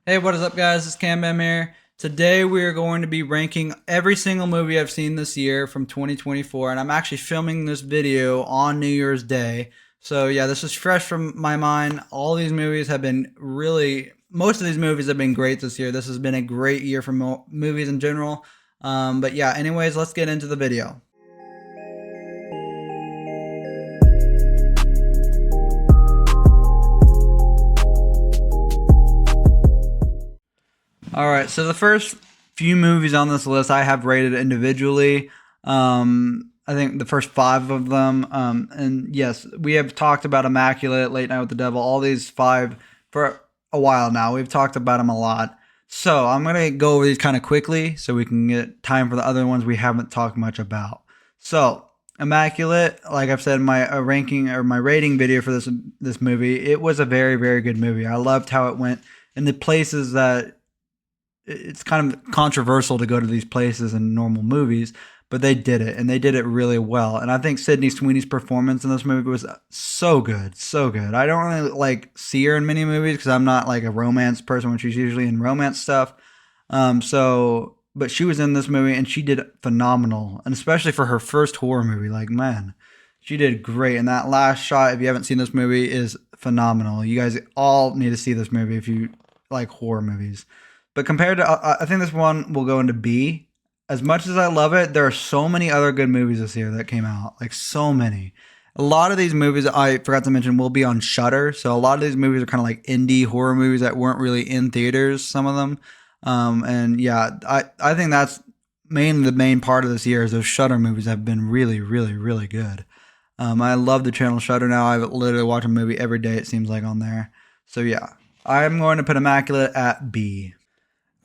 Hey, what is up, guys? It's Cam Bam here. Today, we are going to be ranking every single movie I've seen this year from 2024, and I'm actually filming this video on New Year's Day. So, yeah, this is fresh from my mind. All these movies have been most of these movies have been great this year. This has been a great year for movies in general. But, yeah, anyways, let's get into the video. All right, so the first few movies on this list I have rated individually. I think the first five of them. And yes, we have talked about Immaculate, Late Night with the Devil, all these five for a while now. We've talked about them a lot. So I'm going to go over these kind of quickly so we can get time for the other ones we haven't talked much about. So, Immaculate, like I've said in my ranking or my rating video for this movie, it was a very, very good movie. I loved how it went in the places that it's kind of controversial to go to these places in normal movies, but they did it and they did it really well. And I think Sydney Sweeney's performance in this movie was so good, so good. I don't really like see her in many movies because I'm not like a romance person when she's usually in romance stuff. But she was in this movie and she did phenomenal, and especially for her first horror movie. Like, man, she did great. And that last shot, if you haven't seen this movie, is phenomenal. You guys all need to see this movie if you like horror movies. But compared to, I think this one will go into B. As much as I love it, there are so many other good movies this year that came out. Like, so many. A lot of these movies I forgot to mention will be on Shudder. So a lot of these movies are kind of like indie horror movies that weren't really in theaters. Some of them, and yeah, I think that's mainly the main part of this year is those Shudder movies have been really, really, really good. I love the channel Shudder now. I literally watch a movie every day. It seems like on there. So yeah, I'm going to put Immaculate at B.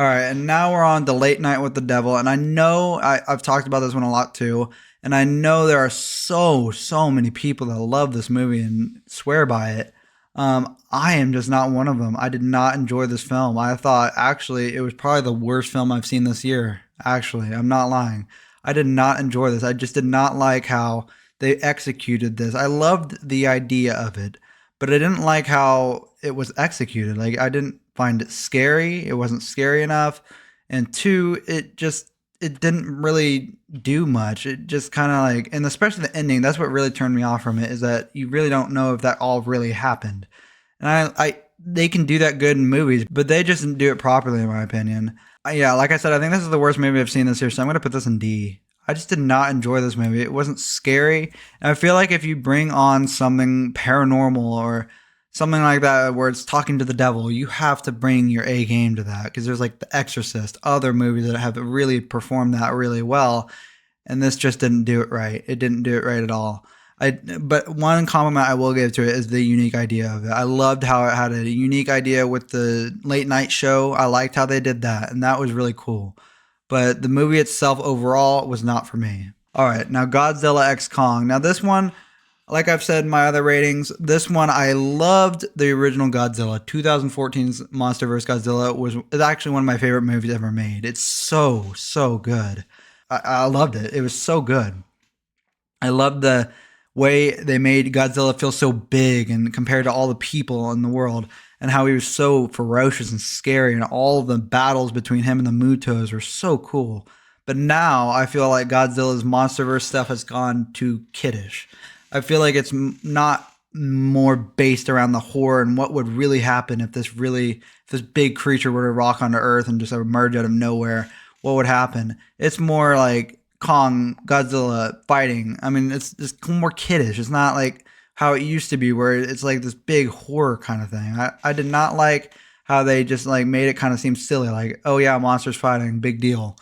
All right, and now we're on to Late Night with the Devil, and I know I've talked about this one a lot too, and I know there are so many people that love this movie and swear by it. I am just not one of them. I did not enjoy this film. I thought actually it was probably the worst film I've seen this year. Actually, I'm not lying. I did not enjoy this. I just did not like how they executed this. I loved the idea of it, but I didn't like how it was executed. Like, I didn't find it scary. It wasn't scary enough. And two, it didn't really do much. It just kind of like, and especially the ending, that's what really turned me off from it, is that you really don't know if that all really happened. And they can do that good in movies, but they just didn't do it properly, in my opinion. Yeah, like I said, I think this is the worst movie I've seen this year, so I'm going to put this in D. I just did not enjoy this movie. It wasn't scary. And I feel like if you bring on something paranormal or something like that where it's talking to the devil, you have to bring your A game to that, because there's like The Exorcist, other movies that have really performed that really well, and this just didn't do it right. It didn't do it right at all. But one compliment I will give to it is the unique idea of it. I loved how it had a unique idea with the late night show. I liked how they did that, and that was really cool. But the movie itself overall was not for me. All right, now Godzilla X Kong. Now this one, like I've said in my other ratings, this one I loved the original Godzilla. 2014's MonsterVerse Godzilla is actually one of my favorite movies ever made. It's so good. I loved it. It was so good. I loved the way they made Godzilla feel so big and compared to all the people in the world, and how he was so ferocious and scary, and all the battles between him and the Mutos were so cool. But now I feel like Godzilla's MonsterVerse stuff has gone too kiddish. I feel like it's not more based around the horror and what would really happen if this big creature were to rock onto Earth and just emerge out of nowhere. What would happen? It's more like Kong, Godzilla fighting. I mean, it's just more kiddish. It's not like how it used to be, where it's like this big horror kind of thing. I did not like how they just like made it kind of seem silly. Like, oh yeah, monsters fighting, big deal.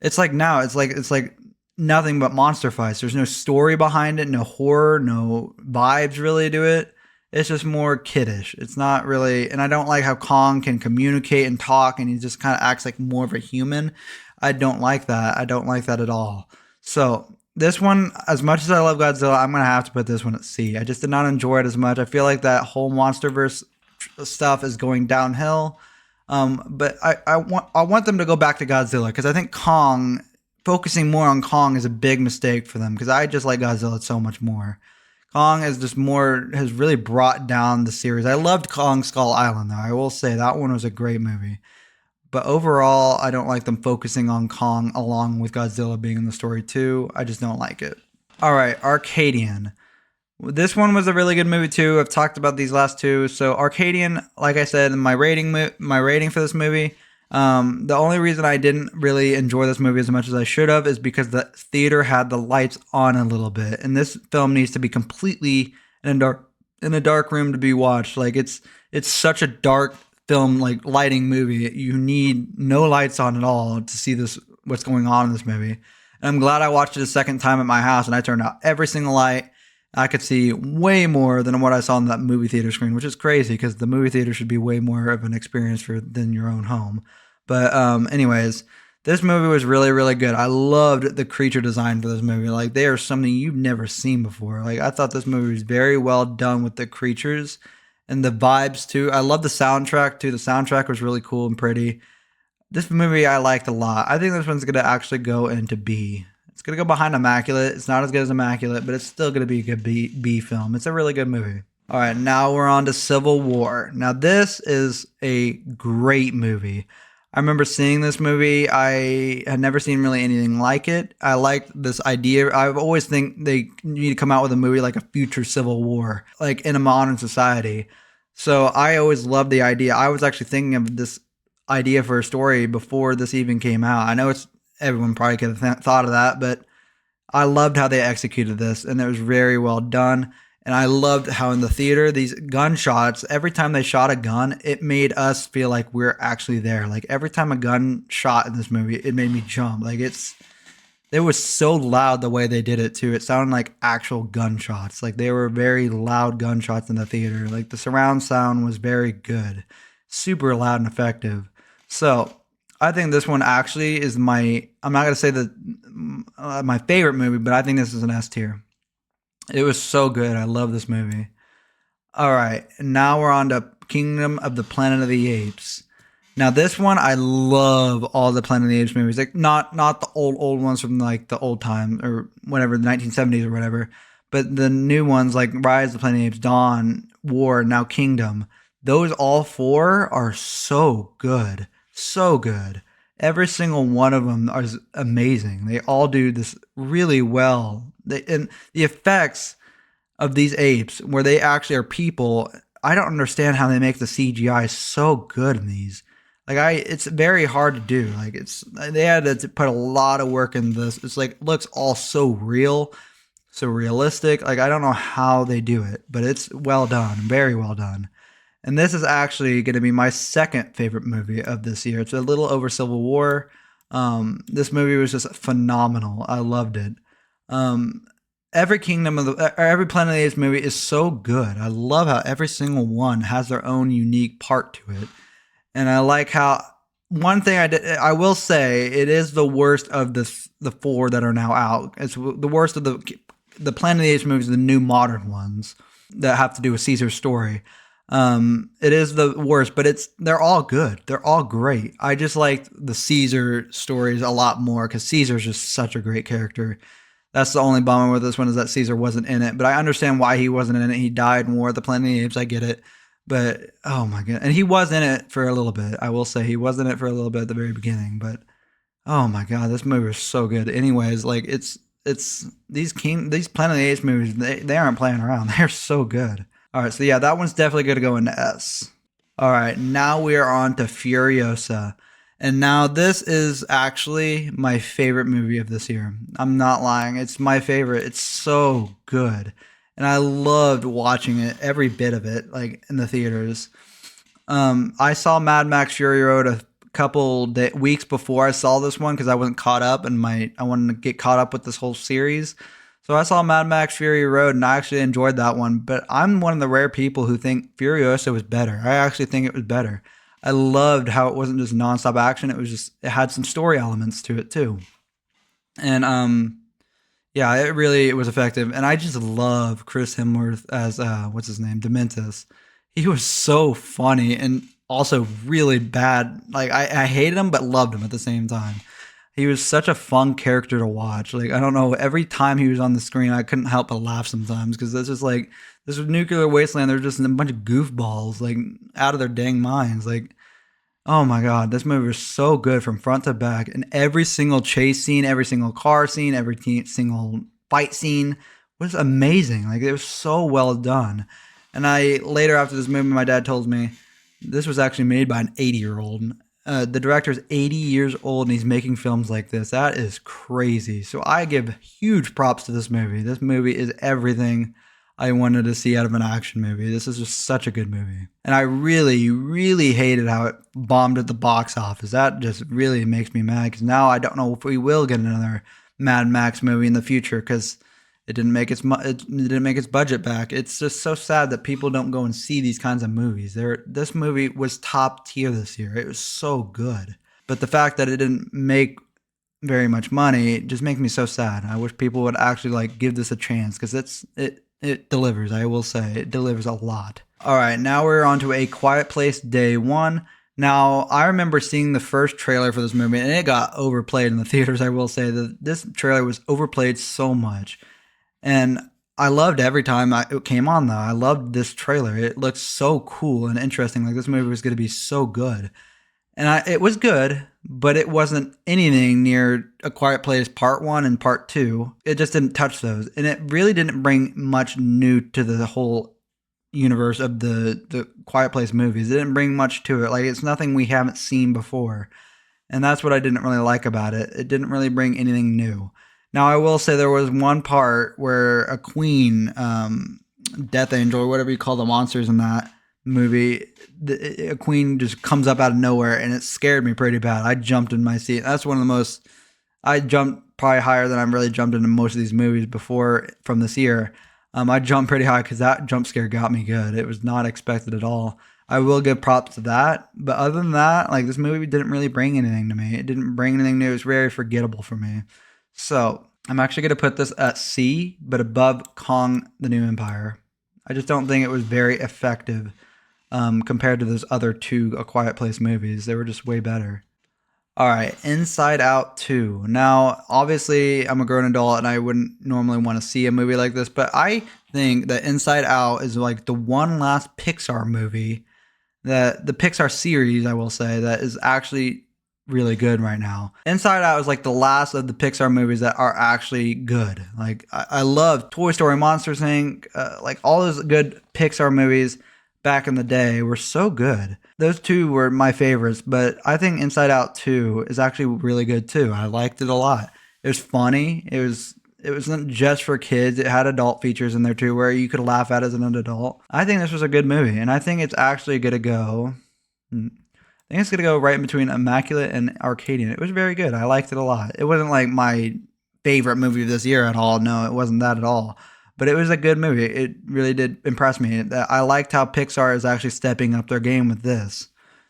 It's like now, it's like nothing but monster fights. There's no story behind it, no horror, no vibes really to it. It's just more kiddish. It's not really, and I don't like how Kong can communicate and talk, and he just kind of acts like more of a human. I don't like that. I don't like that at all. So this one, as much as I love Godzilla, I'm gonna have to put this one at C. I just did not enjoy it as much. I feel like that whole MonsterVerse stuff is going downhill. But I want them to go back to Godzilla, because I think focusing more on Kong is a big mistake for them, because I just like Godzilla so much more. Kong is just more has really brought down the series. I loved Kong Skull Island though. I will say that one was a great movie. But overall, I don't like them focusing on Kong along with Godzilla being in the story too. I just don't like it. All right, Arcadian. This one was a really good movie too. I've talked about these last two. So Arcadian, like I said, my rating for this movie. The only reason I didn't really enjoy this movie as much as I should have is because the theater had the lights on a little bit, and this film needs to be completely in a dark room to be watched. Like it's such a dark film, like lighting movie. You need no lights on at all to see this what's going on in this movie. And I'm glad I watched it a second time at my house, and I turned out every single light. I could see way more than what I saw on that movie theater screen, which is crazy because the movie theater should be way more of an experience than your own home. But anyways, this movie was really, really good. I loved the creature design for this movie. Like they are something you've never seen before. Like I thought this movie was very well done with the creatures and the vibes too. I love the soundtrack too. The soundtrack was really cool and pretty. This movie I liked a lot. I think this one's gonna actually go into B. It's gonna go behind Immaculate. It's not as good as Immaculate, but it's still gonna be a good B film. It's a really good movie. All right, now we're on to Civil War. Now this is a great movie. I remember seeing this movie. I had never seen really anything like it. I liked this idea. I always think they need to come out with a movie like a future Civil War, like in a modern society. So I always loved the idea. I was actually thinking of this idea for a story before this even came out. I know it's everyone probably could have thought of that, but I loved how they executed this, and it was very well done. And I loved how in the theater, these gunshots, every time they shot a gun, it made us feel like we're actually there. Like every time a gun shot in this movie, it made me jump. Like it was so loud the way they did it too. It sounded like actual gunshots. Like they were very loud gunshots in the theater. Like the surround sound was very good, super loud and effective. So I think this one actually is I'm not going to say my favorite movie, but I think this is an S tier. It was so good. I love this movie. All right, now we're on to Kingdom of the Planet of the Apes. Now this one, I love all the Planet of the Apes movies. Like not the old ones from like the old time or whatever, the 1970s or whatever, but the new ones like Rise of the Planet of the Apes, Dawn, War, now Kingdom. Those all four are so good. So good. Every single one of them is amazing. They all do this really well. And the effects of these apes, where they actually are people, I don't understand how they make the CGI so good in these. It's very hard to do. They had to put a lot of work in this. It's like looks all so real, so realistic. Like I don't know how they do it, but it's well done, very well done. And this is actually going to be my second favorite movie of this year. It's a little over Civil War. This movie was just phenomenal. I loved it. Every every Planet of the Apes movie is so good. I love how every single one has their own unique part to it. And I like how one thing I will say it is the worst of the four that are now out. It's the worst of the Planet of the Apes movies, the new modern ones that have to do with Caesar's story. It is the worst, but they're all good. They're all great. I just like the Caesar stories a lot more because Caesar's just such a great character. That's the only bummer with this one is that Caesar wasn't in it, but I understand why he wasn't in it. He died in War of the Planet of the Apes. I get it, but oh my god, and he was in it for a little bit. I will say he was in it for a little bit at the very beginning, but oh my god, this movie is so good. Anyways, like it's these Planet of the Apes movies. They aren't playing around. They're so good. All right, so yeah, that one's definitely going to go into S. All right, now we are on to Furiosa. And now this is actually my favorite movie of this year. I'm not lying. It's my favorite. It's so good. And I loved watching it, every bit of it, like in the theaters. I saw Mad Max Fury Road a couple weeks before I saw this one because I wasn't caught up and I wanted to get caught up with this whole series. So I saw Mad Max Fury Road and I actually enjoyed that one, but I'm one of the rare people who think Furiosa was better. I actually think it was better. I loved how it wasn't just nonstop action. It had some story elements to it too. And yeah, it was effective. And I just love Chris Hemsworth as what's his name? Dementus. He was so funny and also really bad. Like I hated him but loved him at the same time. He was such a fun character to watch. Like, I don't know, every time he was on the screen, I couldn't help but laugh sometimes because this is like this was Nuclear Wasteland. They're just a bunch of goofballs, like out of their dang minds. Like, oh my god, this movie was so good from front to back, and every single chase scene, every single car scene, every single fight scene was amazing. Like, it was so well done. And I later after this movie, my dad told me this was actually made by an 80-year-old. The director's 80 years old and he's making films like this. That is crazy. So I give huge props to this movie. This movie is everything I wanted to see out of an action movie. This is just such a good movie. And I really, really hated how it bombed at the box office. That just really makes me mad because now I don't know if we will get another Mad Max movie in the future because it didn't make its budget back. It's just so sad that people don't go and see these kinds of movies. This movie was top tier this year. It was so good. But the fact that it didn't make very much money just makes me so sad. I wish people would actually like give this a chance because it delivers. I will say it delivers a lot. All right, now we're on to A Quiet Place Day 1. Now, I remember seeing the first trailer for this movie and it got overplayed in the theaters. I will say that this trailer was overplayed so much. And I loved every time it came on, though. I loved this trailer. It looked so cool and interesting. Like, this movie was going to be so good. And it was good, but it wasn't anything near A Quiet Place Part 1 and Part 2. It just didn't touch those. And it really didn't bring much new to the whole universe of the Quiet Place movies. It didn't bring much to it. Like, it's nothing we haven't seen before. And that's what I didn't really like about it. It didn't really bring anything new. Now, I will say there was one part where a queen, Death Angel, or whatever you call the monsters in that movie, a queen just comes up out of nowhere, and it scared me pretty bad. I jumped in my seat. That's one of the most, I jumped probably higher than I've really jumped into most of these movies before from this year. I jumped pretty high because that jump scare got me good. It was not expected at all. I will give props to that. But other than that, like, this movie didn't really bring anything to me. It didn't bring anything new. It was very forgettable for me. So I'm actually going to put this at C, but above Kong: The New Empire. I just don't think it was very effective compared to those other two A Quiet Place movies. They were just way better. All right, Inside Out 2. Now, obviously, I'm a grown adult and I wouldn't normally want to see a movie like this, but I think that Inside Out is like the one last Pixar movie, that the Pixar series, I will say, that is actually really good right now. Inside Out is like the last of the Pixar movies that are actually good. Like, I love Toy Story, Monsters Inc., like all those good Pixar movies back in the day were so good. Those two were my favorites, but I think Inside Out 2 is actually really good too. I liked it a lot. It was funny. It wasn't just for kids. It had adult features in there too where you could laugh at as an adult. I think this was a good movie, and I think it's actually going to go I think it's going to go right in between Immaculate and Arcadian. It was very good. I liked it a lot. It wasn't like my favorite movie of this year at all. No, it wasn't that at all. But it was a good movie. It really did impress me. I liked how Pixar is actually stepping up their game with this.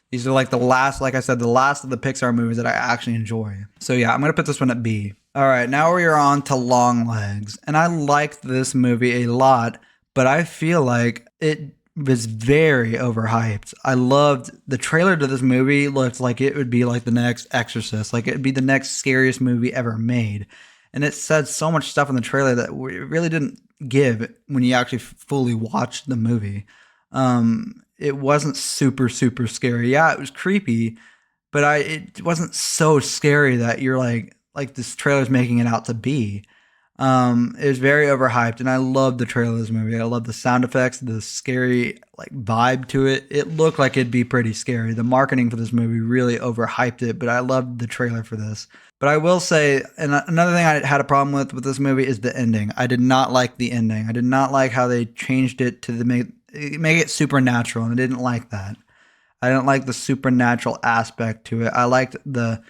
These are like the last, like I said, the last of the Pixar movies that I actually enjoy. So yeah, I'm going to put this one at B. All right, now we are on to Longlegs. And I liked this movie a lot, but I feel like it was very overhyped. I loved the trailer to this movie. Looked like it would be like the next Exorcist, like it'd be the next scariest movie ever made. And it said so much stuff in the trailer that we really didn't give when you actually fully watched the movie. It wasn't super scary. Yeah, it was creepy, but it wasn't so scary that you're like this trailer's making it out to be. It was very overhyped, and I loved the trailer of this movie. I love the sound effects, the scary like vibe to it. It looked like it'd be pretty scary. The marketing for this movie really overhyped it, but I loved the trailer for this. But I will say, and another thing I had a problem with this movie is the ending. I did not like the ending. I did not like how they changed it to make it supernatural, and I didn't like that. I didn't like the supernatural aspect to it. I liked the,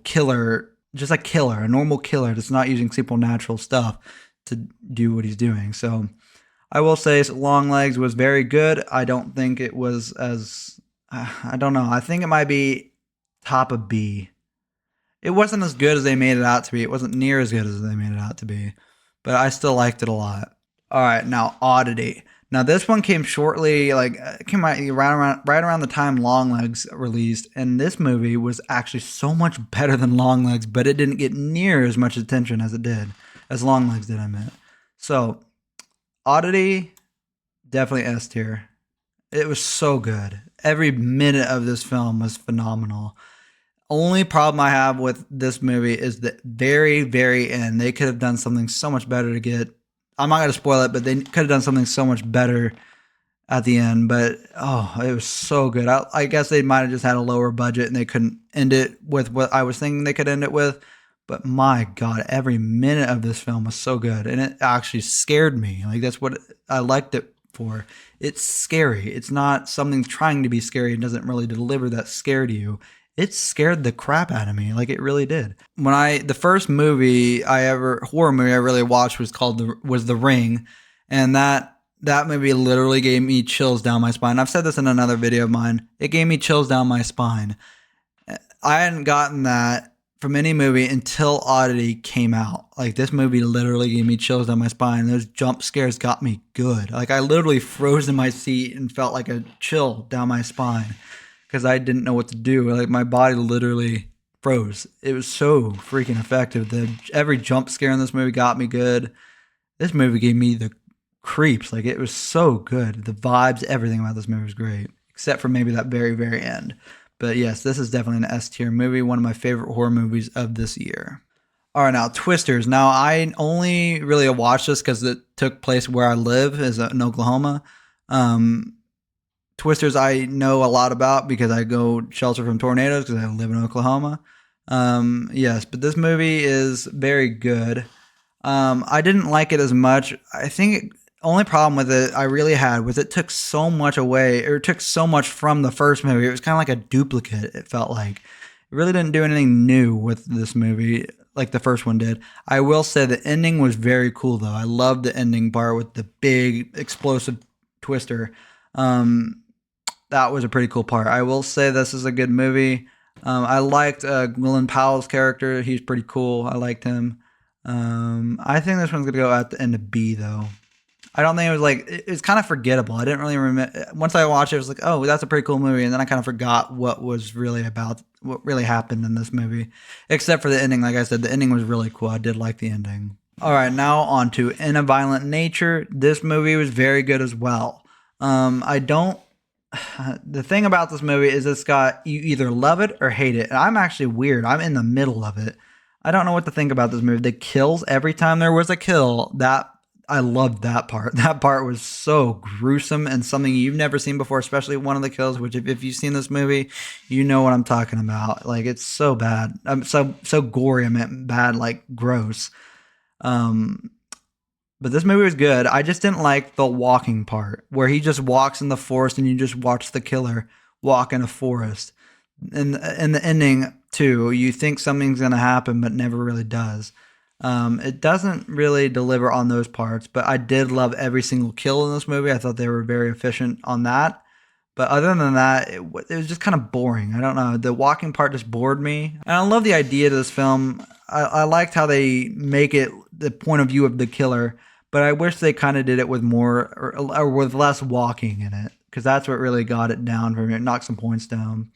killer, just a killer, a normal killer that's not using supernatural stuff to do what he's doing. So I will say Longlegs was very good. I don't think it was as, I don't know. I think it might be top of B. It wasn't as good as they made it out to be. It wasn't near as good as they made it out to be, but I still liked it a lot. All right, now Oddity. Now this one came shortly, like it came out right around the time Longlegs released, and this movie was actually so much better than Longlegs, but it didn't get near as much attention as Longlegs did. I meant. So, Oddity, definitely S tier. It was so good. Every minute of this film was phenomenal. Only problem I have with this movie is the very, very end. They could have done something so much better to get. I'm not going to spoil it, but they could have done something so much better at the end. But oh, it was so good. I guess they might have just had a lower budget and they couldn't end it with what I was thinking they could end it with. But my God, every minute of this film was so good, and it actually scared me. Like that's what I liked it for. It's scary. It's not something trying to be scary. It doesn't really deliver that scare to you. It scared the crap out of me. Like it really did. The first horror movie I really watched was The Ring. And that movie literally gave me chills down my spine. I've said this in another video of mine. It gave me chills down my spine. I hadn't gotten that from any movie until Oddity came out. Like this movie literally gave me chills down my spine. Those jump scares got me good. Like I literally froze in my seat and felt like a chill down my spine because I didn't know what to do. Like my body literally froze. It was so freaking effective. Every jump scare in this movie got me good. This movie gave me the creeps. Like it was so good. The vibes, everything about this movie was great, except for maybe that very, very end. But yes, this is definitely an S tier movie. One of my favorite horror movies of this year. All right, now Twisters. Now I only really watched this because it took place where I live, is in Oklahoma. Twisters I know a lot about because I go shelter from tornadoes because I live in Oklahoma. Yes, but this movie is very good. I didn't like it as much. I think only problem with it I really had was it took so much away, or it took so much from the first movie. It was kind of like a duplicate, it felt like. It really didn't do anything new with this movie like the first one did. I will say the ending was very cool, though. I loved the ending part with the big explosive twister. That was a pretty cool part. I will say this is a good movie. I liked Glenn Powell's character. He's pretty cool. I liked him. I think this one's going to go at the end of B, though. I don't think it was like, it's kind of forgettable. I didn't really remember. Once I watched it, I was like, oh, that's a pretty cool movie. And then I kind of forgot what really happened in this movie. Except for the ending. Like I said, the ending was really cool. I did like the ending. All right, now on to In a Violent Nature. This movie was very good as well. The thing about this movie is you either love it or hate it. And I'm actually weird. I'm in the middle of it. I don't know what to think about this movie. The kills, every time there was a kill, I loved that part. That part was so gruesome and something you've never seen before, especially one of the kills, which if you've seen this movie, you know what I'm talking about. Like, it's so bad. So gory. I meant bad, like gross. But this movie was good. I just didn't like the walking part where he just walks in the forest and you just watch the killer walk in a forest. And in the ending too, you think something's going to happen, but never really does. It doesn't really deliver on those parts, but I did love every single kill in this movie. I thought they were very efficient on that. But other than that, it was just kind of boring. I don't know. The walking part just bored me. And I love the idea of this film. I liked how they make it the point of view of the killer, but I wish they kind of did it with more or with less walking in it, because that's what really got it down for me. It knocked some points down.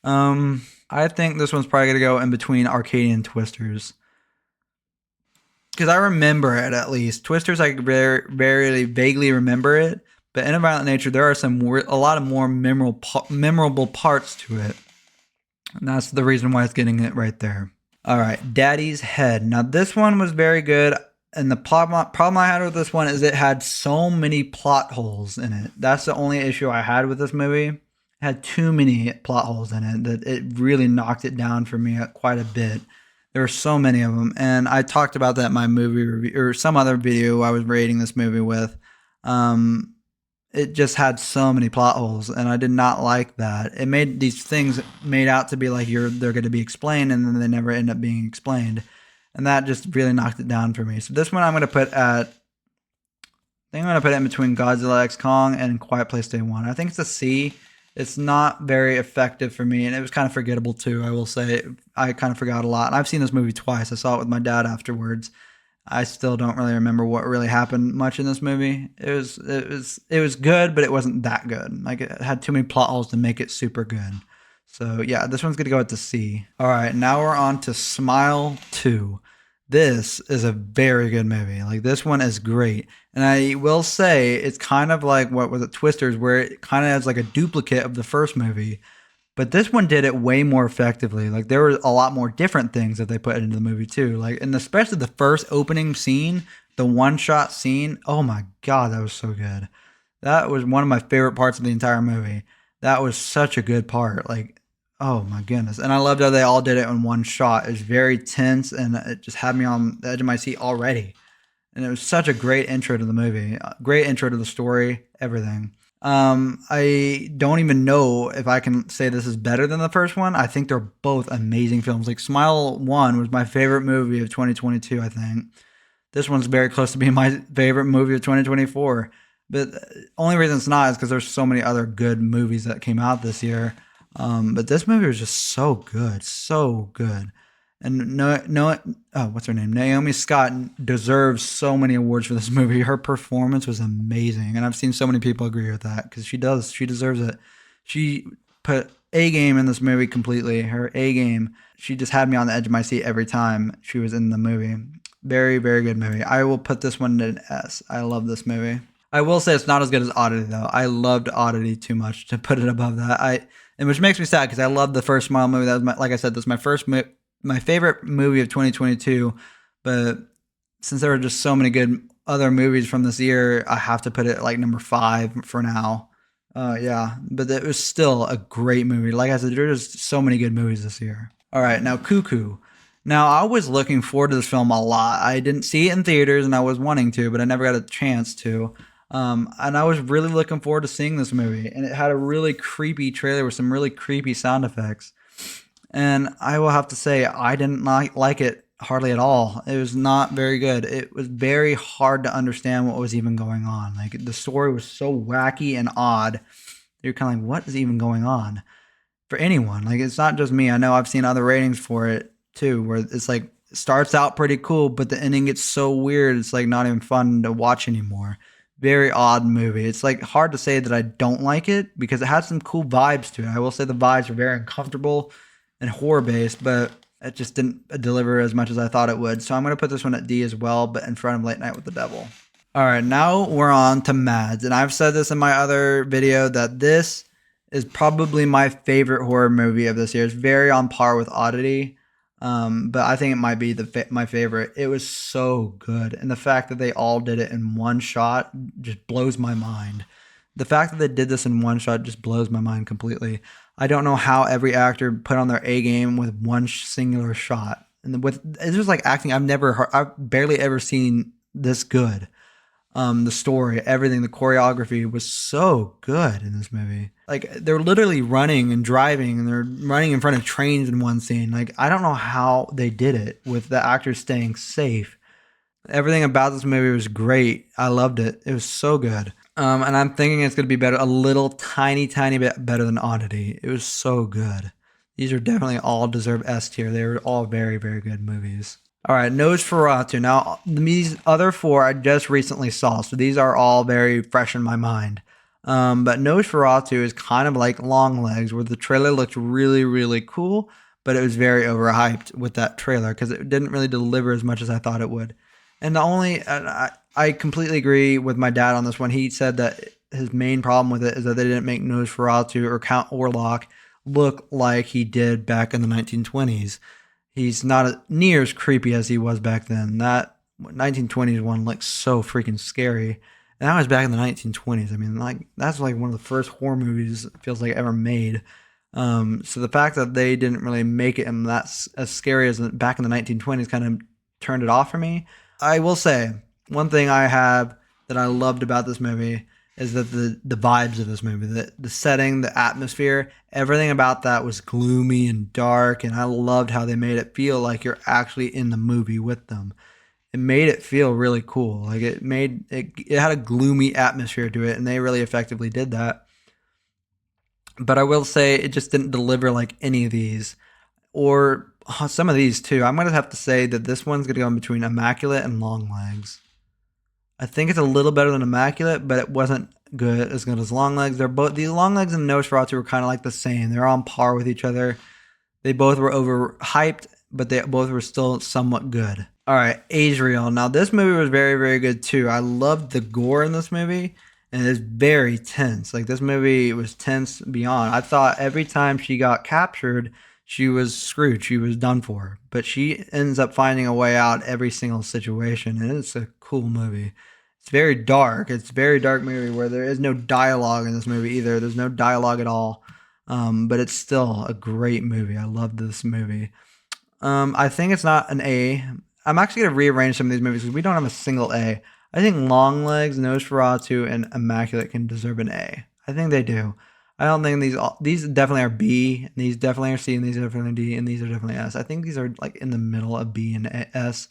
I think this one's probably going to go in between Arcadian and Twisters. Because I remember it, at least. Twisters, I very, very vaguely remember it. But In a Violent Nature, there are a lot of more memorable parts to it. And that's the reason why it's getting it right there. All right, Daddy's Head. Now, this one was very good. And the problem I had with this one is it had so many plot holes in it. That's the only issue I had with this movie. It had too many plot holes in it that it really knocked it down for me quite a bit. There were so many of them, and I talked about that in my movie review or some other video I was rating this movie with. It just had so many plot holes, and I did not like that. It made these things made out to be like they're going to be explained, and then they never end up being explained, and that just really knocked it down for me. So this one I'm going to put at, I think I'm going to put it in between Godzilla X Kong and Quiet Place Day 1. I think it's a C. It's not very effective for me, and it was kind of forgettable too, I will say. I kind of forgot a lot. And I've seen this movie twice. I saw it with my dad afterwards. I still don't really remember what really happened much in this movie. It was good, but it wasn't that good. Like it had too many plot holes to make it super good. So yeah, this one's gonna go with the C. All right, now we're on to Smile 2. This is a very good movie. Like this one is great. And I will say it's kind of like what was it, Twisters, where it kind of has like a duplicate of the first movie. But this one did it way more effectively. Like there were a lot more different things that they put into the movie too. Like and especially the first opening scene, the one shot scene. Oh my god, that was so good. That was one of my favorite parts of the entire movie. That was such a good part. Like, oh my goodness. And I loved how they all did it in one shot. It was very tense and it just had me on the edge of my seat already. And it was such a great intro to the movie, great intro to the story, everything. I don't even know if I can say this is better than the first one. I think they're both amazing films. Like Smile 1 was my favorite movie of 2022, I think. This one's very close to being my favorite movie of 2024. But the only reason it's not is because there's so many other good movies that came out this year. But this movie was just so good, so good. And what's her name? Naomi Scott deserves so many awards for this movie. Her performance was amazing, and I've seen so many people agree with that because she does. She deserves it. She put A game in this movie completely. Her A game. She just had me on the edge of my seat every time she was in the movie. Very, very good movie. I will put this one in an S. I love this movie. I will say it's not as good as Oddity though. I loved Oddity too much to put it above that. And which makes me sad because I loved the first Smile movie. That was like I said, this was my first my favorite movie of 2022. But since there were just so many good other movies from this year, I have to put it like number 5 for now. Yeah, but it was still a great movie. Like I said, there's just so many good movies this year. All right, now Cuckoo. Now I was looking forward to this film a lot. I didn't see it in theaters, and I was wanting to, but I never got a chance to. And I was really looking forward to seeing this movie, and it had a really creepy trailer with some really creepy sound effects. And I will have to say, I didn't like it hardly at all. It was not very good. It was very hard to understand what was even going on. Like the story was so wacky and odd. You're kind of like, what is even going on? For anyone, like it's not just me. I know I've seen other ratings for it too, where it's like it starts out pretty cool, but the ending gets so weird. It's like not even fun to watch anymore. Very odd movie. It's like hard to say that I don't like it because it has some cool vibes to it. I will say the vibes were very uncomfortable and horror based, but it just didn't deliver as much as I thought it would. So I'm going to put this one at D as well, but in front of Late Night with the Devil. All right, now we're on to Mads. And I've said this in my other video that this is probably my favorite horror movie of this year. It's very on par with Oddity. But I think it might be my favorite. It was so good. And the fact that they all did it in one shot just blows my mind. The fact that they did this in one shot just blows my mind completely. I don't know how every actor put on their A game with one singular shot. And it's just like acting I've barely ever seen this good. The story, everything, the choreography was so good in this movie. Like they're literally running and driving and they're running in front of trains in one scene. Like I don't know how they did it with the actors staying safe. Everything about this movie was great. I loved it. It was so good. And I'm thinking it's going to be better, a little tiny bit better than Oddity. It was so good. These are definitely all deserve S tier. They were all very, very good movies. All right, Nosferatu. Now, these other 4 I just recently saw, so these are all very fresh in my mind. But Nosferatu is kind of like Longlegs, where the trailer looked really, really cool, but it was very overhyped with that trailer because it didn't really deliver as much as I thought it would. And I completely agree with my dad on this one. He said that his main problem with it is that they didn't make Nosferatu or Count Orlok look like he did back in the 1920s. He's not near as creepy as he was back then. That 1920s one looks so freaking scary. And that was back in the 1920s. I mean, like that's like one of the first horror movies it feels like ever made. So the fact that they didn't really make it and that's as scary as back in the 1920s kind of turned it off for me. I will say one thing I have that I loved about this movie is that the vibes of this movie, the setting, the atmosphere, everything about that was gloomy and dark, and I loved how they made it feel like you're actually in the movie with them. It made it feel really cool. Like it had a gloomy atmosphere to it, and they really effectively did that. But I will say it just didn't deliver like any of these. or some of these too. I'm gonna have to say that this one's gonna go in between Immaculate and Longlegs. I think it's a little better than Immaculate, but it wasn't good as Longlegs. They're both, the Longlegs and Nosferatu were kind of like the same. They're on par with each other. They both were overhyped, but they both were still somewhat good. All right, Azrael. Now this movie was very, very good too. I loved the gore in this movie, and it's very tense. Like, this movie was tense beyond. I thought every time she got captured, she was screwed. She was done for. But she ends up finding a way out every single situation, and it's a cool movie. It's very dark. It's a very dark movie where there is no dialogue in this movie either. There's no dialogue at all. But it's still a great movie. I love this movie. I think it's not an A. I'm actually going to rearrange some of these movies because we don't have a single A. I think Longlegs, Nosferatu, and Immaculate can deserve an A. I think they do. I don't think these definitely are B, and these definitely are C, and these are definitely D, and these are definitely S. I think these are like in the middle of B and S.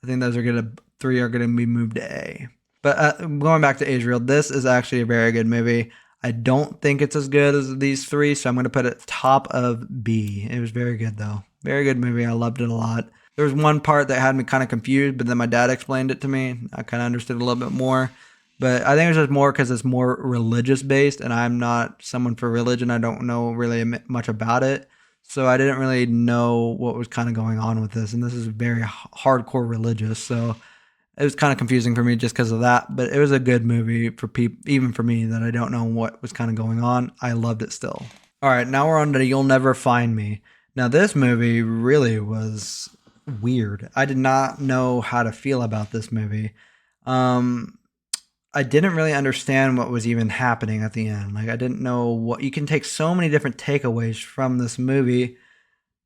I think those are three are gonna be moved to A. But going back to Azrael, this is actually a very good movie. I don't think it's as good as these three, so I'm gonna put it top of B. It was very good though. Very good movie. I loved it a lot. There was one part that had me kind of confused, but then my dad explained it to me. I kind of understood a little bit more. But I think it's just more because it's more religious based, and I'm not someone for religion. I don't know really much about it. So I didn't really know what was kind of going on with this. And this is very hardcore religious. So it was kind of confusing for me just because of that. But it was a good movie for people, even for me, that I don't know what was kind of going on. I loved it still. All right, now we're on to You'll Never Find Me. Now, this movie really was weird. I did not know how to feel about this movie. I didn't really understand what was even happening at the end. Like, I didn't know what, you can take so many different takeaways from this movie,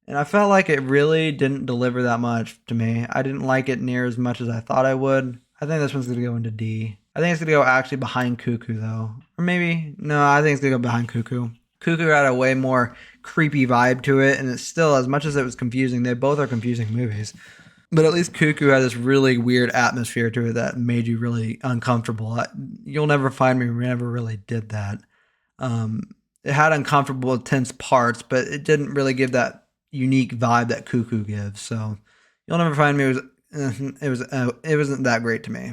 and I felt like it really didn't deliver that much to me. I didn't like it near as much as I thought I would. I think this one's going to go into D. I think it's going to go actually behind Cuckoo, though. Or maybe, no, I think it's going to go behind Cuckoo. Cuckoo had a way more creepy vibe to it, and it's still, as much as it was confusing, they both are confusing movies. But at least Cuckoo had this really weird atmosphere to it that made you really uncomfortable. You'll Never Find Me never really did that. It had uncomfortable, tense parts, but it didn't really give that unique vibe that Cuckoo gives. So You'll Never Find Me it wasn't that great to me.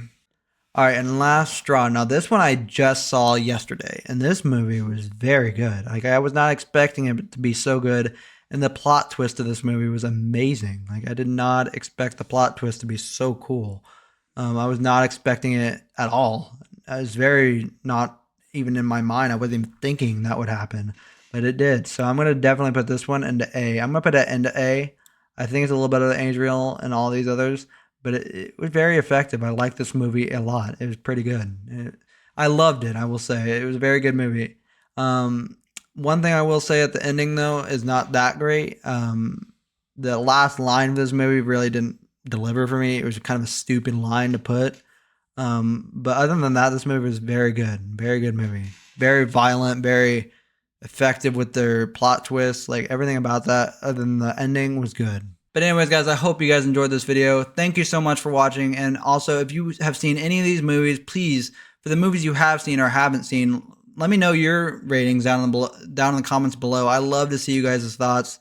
All right, and Last Straw. Now, this one I just saw yesterday, and this movie was very good. Like, I was not expecting it to be so good. And the plot twist of this movie was amazing. Like, I did not expect the plot twist to be so cool. I was not expecting it at all. I was very not even in my mind. I wasn't even thinking that would happen, but it did. So I'm going to definitely put this one into A. I'm going to put it into A. I think it's a little better than Azrael and all these others, but it was very effective. I liked this movie a lot. It was pretty good. I loved it, I will say. It was a very good movie. One thing I will say at the ending, though, is not that great. The last line of this movie really didn't deliver for me. It was kind of a stupid line to put. But other than that, this movie was very good. Very good movie. Very violent, very effective with their plot twists. Like, everything about that, other than the ending, was good. But anyways, guys, I hope you guys enjoyed this video. Thank you so much for watching. And also, if you have seen any of these movies, please, for the movies you have seen or haven't seen, let me know your ratings down in the comments below. I love to see you guys' thoughts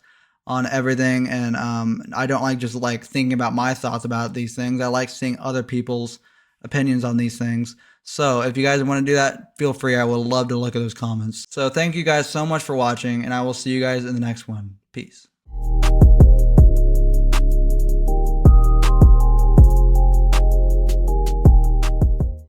on everything, and I don't like just like thinking about my thoughts about these things. I like seeing other people's opinions on these things. So if you guys want to do that, feel free. I would love to look at those comments. So thank you guys so much for watching, and I will see you guys in the next one. Peace.